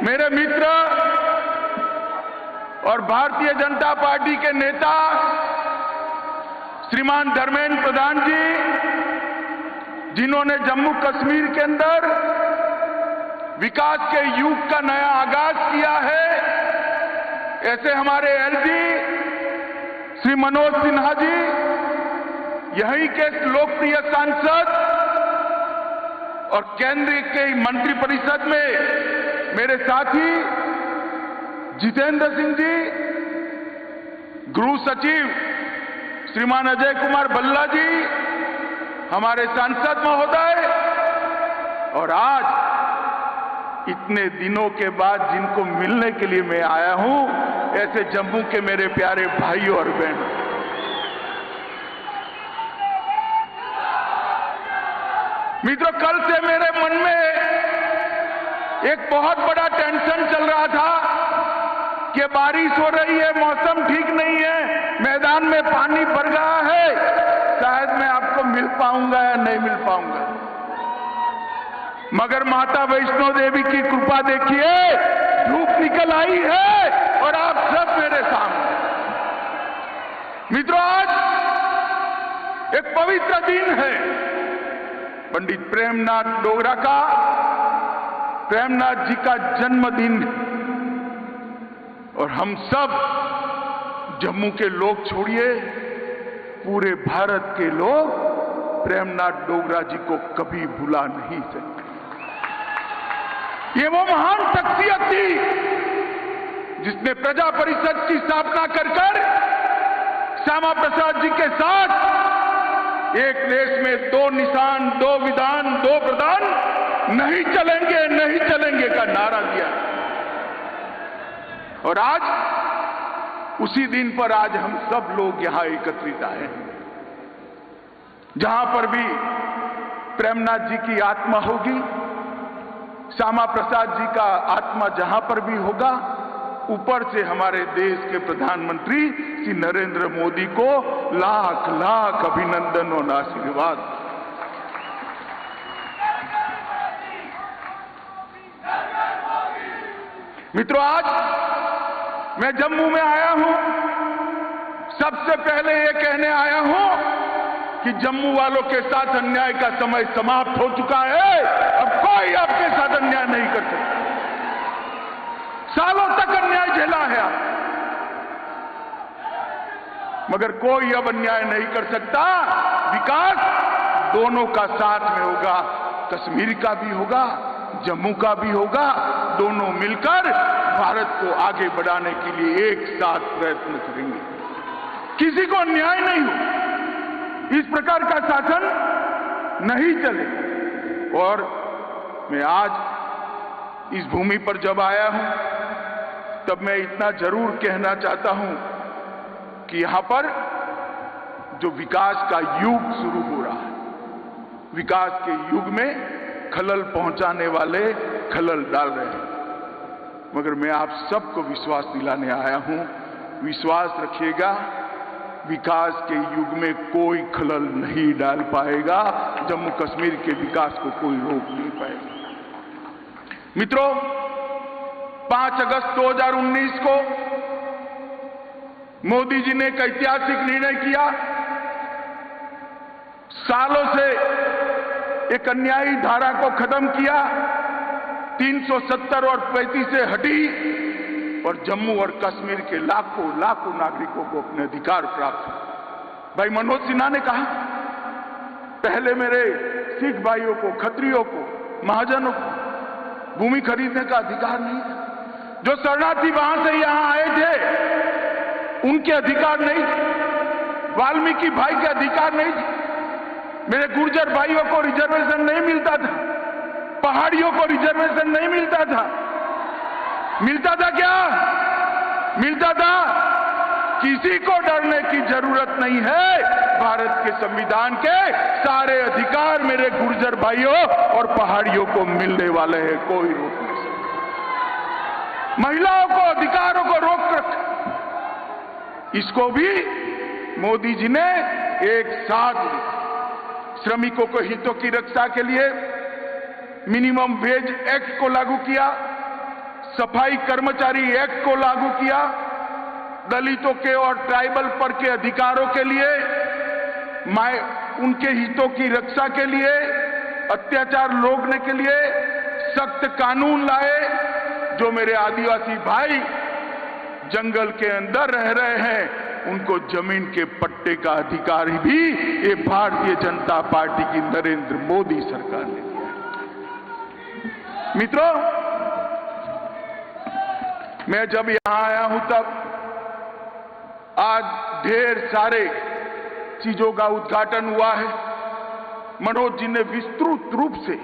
मेरे मित्र और भारतीय जनता पार्टी के नेता श्रीमान धर्मेंद्र प्रधान जी, जिन्होंने जम्मू कश्मीर के अंदर विकास के युग का नया आगाज किया है, ऐसे हमारे एलजी श्री मनोज सिन्हा जी, यहीं के लोकप्रिय सांसद और केंद्र के मंत्रिपरिषद में मेरे साथी जितेंद्र सिंह जी, गृह सचिव श्रीमान अजय कुमार भल्ला जी, हमारे सांसद महोदय, और आज इतने दिनों के बाद जिनको मिलने के लिए मैं आया हूं, ऐसे जम्मू के मेरे प्यारे भाइयों और बहनों, मित्रों, कल से मेरे मन में एक बहुत बड़ा टेंशन चल रहा था कि बारिश हो रही है, मौसम ठीक नहीं है, मैदान में पानी भर गया है, शायद मैं आपको मिल पाऊंगा या नहीं मिल पाऊंगा। मगर माता वैष्णो देवी की कृपा देखिए, धूप निकल आई है और आप सब मेरे सामने। मित्रों, आज एक पवित्र दिन है, पंडित प्रेमनाथ डोगरा का, प्रेमनाथ जी का जन्मदिन, और हम सब जम्मू के लोग छोड़िए, पूरे भारत के लोग प्रेमनाथ डोगरा जी को कभी भुला नहीं सकते। ये वो महान शख्सियत थी जिसने प्रजा परिषद की स्थापना कर श्यामा प्रसाद जी के साथ एक देश में दो निशान, दो विधान, दो प्रधान, नहीं चलेंगे, नहीं चलेंगे का नारा दिया। और आज उसी दिन पर आज हम सब लोग यहां एकत्रित आए हैं, जहां पर भी प्रेमनाथ जी की आत्मा होगी, श्यामा प्रसाद जी का आत्मा जहां पर भी होगा, ऊपर से हमारे देश के प्रधानमंत्री श्री नरेंद्र मोदी को लाख लाख अभिनंदन और आशीर्वाद। मित्रों, आज मैं जम्मू में आया हूं, सबसे पहले ये कहने आया हूं कि जम्मू वालों के साथ अन्याय का समय समाप्त हो चुका है। अब कोई आपके साथ अन्याय नहीं कर सकता। सालों तक अन्याय झेला है आप, मगर कोई अब अन्याय नहीं कर सकता। विकास दोनों का साथ में होगा, कश्मीर का भी होगा, जम्मू का भी होगा, दोनों मिलकर भारत को आगे बढ़ाने के लिए एक साथ प्रयत्न करेंगे। किसी को अन्याय नहीं हो, इस प्रकार का शासन नहीं चले। और मैं आज इस भूमि पर जब आया हूं, तब मैं इतना जरूर कहना चाहता हूं कि यहां पर जो विकास का युग शुरू हो रहा है, विकास के युग में खलल पहुंचाने वाले खलल डाल रहे हैं, मगर मैं आप सबको विश्वास दिलाने आया हूं, विश्वास रखिएगा, विकास के युग में कोई खलल नहीं डाल पाएगा, जम्मू कश्मीर के विकास को कोई रोक नहीं पाएगा। मित्रों, 5 अगस्त 2019 को मोदी जी ने एक ऐतिहासिक निर्णय किया। सालों से एक अन्यायी धारा को खत्म किया, 370 और 35 से हटी, और जम्मू और कश्मीर के लाखों लाखों नागरिकों को अपने अधिकार प्राप्त हुए। भाई मनोज सिन्हा ने कहा, पहले मेरे सिख भाइयों को, खत्रियों को, महाजनों को भूमि खरीदने का अधिकार नहीं था। जो शरणार्थी वहां से यहां आए थे, उनके अधिकार नहीं थे। वाल्मीकि भाई के अधिकार नहीं थे। मेरे गुर्जर भाइयों को रिजर्वेशन नहीं मिलता था, पहाड़ियों को रिजर्वेशन नहीं मिलता था। मिलता था क्या? मिलता था। किसी को डरने की जरूरत नहीं है। भारत के संविधान के सारे अधिकार मेरे गुर्जर भाइयों और पहाड़ियों को मिलने वाले हैं, कोई रोक नहीं सकता। महिलाओं को, अधिकारों को रोक रख, इसको भी मोदी जी ने एक साथ श्रमिकों को हितों की रक्षा के लिए मिनिमम वेज एक्ट को लागू किया, सफाई कर्मचारी एक्ट को लागू किया, दलितों के और ट्राइबल पर के अधिकारों के लिए, उनके हितों की रक्षा के लिए, अत्याचार रोकने के लिए सख्त कानून लाए। जो मेरे आदिवासी भाई जंगल के अंदर रह रहे हैं उनको जमीन के पट्टे का अधिकार भी ये भारतीय जनता पार्टी की नरेंद्र मोदी सरकार ने दिया है। मित्रों, मैं जब यहां आया हूं तब आज ढेर सारे चीजों का उद्घाटन हुआ है। मनोज जी ने विस्तृत रूप से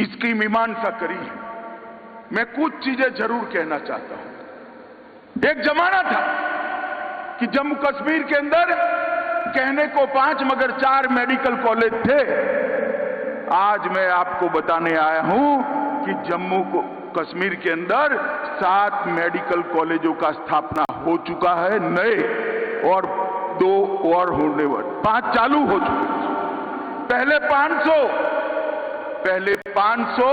इसकी मीमांसा करी है। मैं कुछ चीजें जरूर कहना चाहता हूं। एक जमाना था कि जम्मू कश्मीर के अंदर कहने को 5 मगर 4 मेडिकल कॉलेज थे। आज मैं आपको बताने आया हूं कि जम्मू कश्मीर के अंदर 7 मेडिकल कॉलेजों का स्थापना हो चुका है नए, और 2 और होने वाले, 5 चालू हो चुके। पहले 500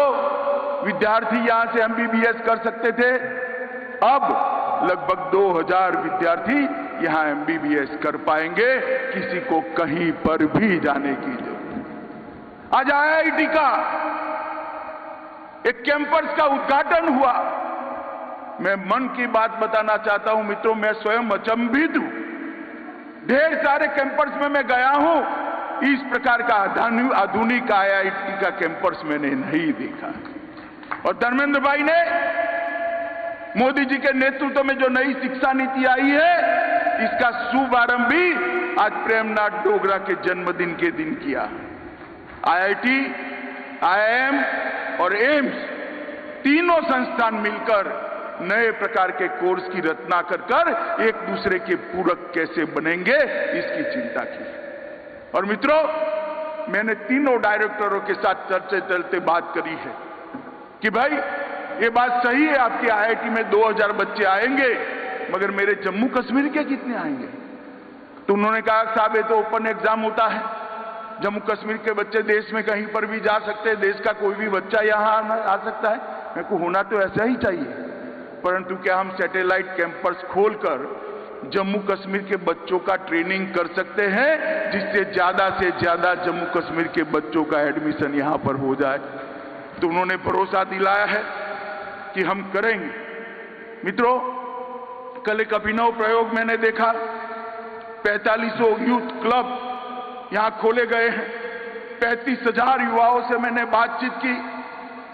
विद्यार्थी यहां से एमबीबीएस कर सकते थे। अब लगभग 2000 विद्यार्थी यहां एमबीबीएस कर पाएंगे, किसी को कहीं पर भी जाने की जरूरत नहीं। आज आईआईटी का एक कैंपस का उद्घाटन हुआ। मैं मन की बात बताना चाहता हूं मित्रों, मैं स्वयं अचंभित हूं। ढेर सारे कैंपस में मैं गया हूं, इस प्रकार का आधुनिक आईआईटी का कैंपस मैंने नहीं देखा। और धर्मेंद्र भाई ने मोदी जी के नेतृत्व में जो नई शिक्षा नीति आई है, इसका शुभारंभ भी आज प्रेमनाथ डोगरा के जन्मदिन के दिन किया। आईआईटी, आईआईएम और एम्स तीनों संस्थान मिलकर नए प्रकार के कोर्स की रचना कर एक दूसरे के पूरक कैसे बनेंगे, इसकी चिंता की। और मित्रों, मैंने तीनों डायरेक्टरों के साथ चलते बात करी है कि भाई ये बात सही है, आपके आईआईटी में 2000 बच्चे आएंगे, मगर मेरे जम्मू कश्मीर के कितने आएंगे? तो उन्होंने कहा साहब ये तो ओपन एग्जाम होता है, जम्मू कश्मीर के बच्चे देश में कहीं पर भी जा सकते हैं, देश का कोई भी बच्चा यहां आ सकता है। मेरे को होना तो ऐसा ही चाहिए, परंतु क्या हम सैटेलाइट कैंपस खोलकर जम्मू कश्मीर के बच्चों का ट्रेनिंग कर सकते हैं, जिससे ज्यादा से ज्यादा जम्मू कश्मीर के बच्चों का एडमिशन यहां पर हो जाए? तो उन्होंने भरोसा दिलाया है कि हम करेंगे। मित्रों, कल एक अभिनव प्रयोग मैंने देखा। 4500 यूथ क्लब यहां खोले गए हैं। 35,000 युवाओं से मैंने बातचीत की।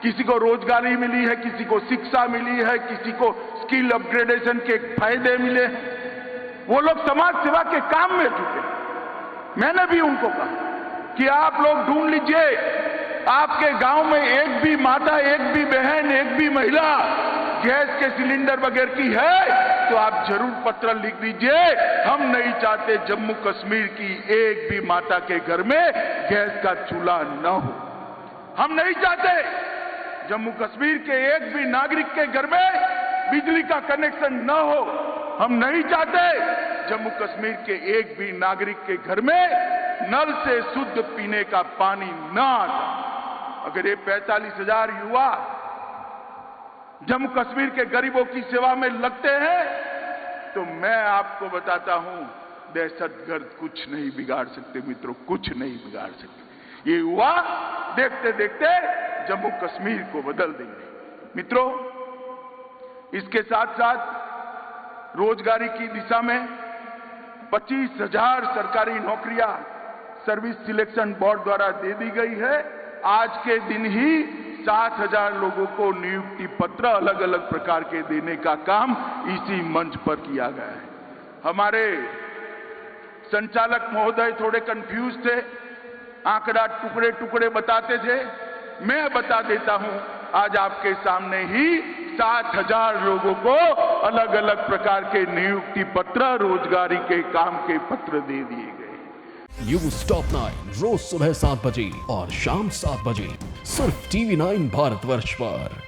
किसी को रोजगारी मिली है, किसी को शिक्षा मिली है, किसी को स्किल अपग्रेडेशन के फायदे मिले हैं। वो लोग समाज सेवा के काम में जुटे। मैंने भी उनको कहा कि आप लोग ढूंढ लीजिए, आपके गांव में एक भी माता, एक भी बहन, एक भी महिला गैस के सिलेंडर वगैरह की है तो आप जरूर पत्र लिख दीजिए। हम नहीं चाहते जम्मू कश्मीर की एक भी माता के घर में गैस का चूल्हा न हो। हम नहीं चाहते जम्मू कश्मीर के एक भी नागरिक के घर में बिजली का कनेक्शन न हो। हम नहीं चाहते जम्मू कश्मीर के एक भी नागरिक के घर में नल से शुद्ध पीने का पानी न आता। अगर ये 45,000 युवा जम्मू कश्मीर के गरीबों की सेवा में लगते हैं तो मैं आपको बताता हूं, दहशतगर्द कुछ नहीं बिगाड़ सकते मित्रों, कुछ नहीं बिगाड़ सकते। ये युवा देखते देखते जम्मू कश्मीर को बदल देंगे। मित्रों, इसके साथ साथ रोजगारी की दिशा में 25,000 सरकारी नौकरियां सर्विस सिलेक्शन बोर्ड द्वारा दे दी गई है। आज के दिन ही 7,000 लोगों को नियुक्ति पत्र अलग अलग प्रकार के देने का काम इसी मंच पर किया गया है। हमारे संचालक महोदय थोड़े कंफ्यूज थे, आंकड़ा टुकड़े टुकड़े बताते थे। मैं बता देता हूं, आज आपके सामने ही 7,000 लोगों को अलग अलग प्रकार के नियुक्ति पत्र, रोजगारी के काम के पत्र दे दिए गए। न्यूज टॉप 9 रोज सुबह 7 बजे और शाम 7 बजे सिर्फ TV9 भारतवर्ष पर।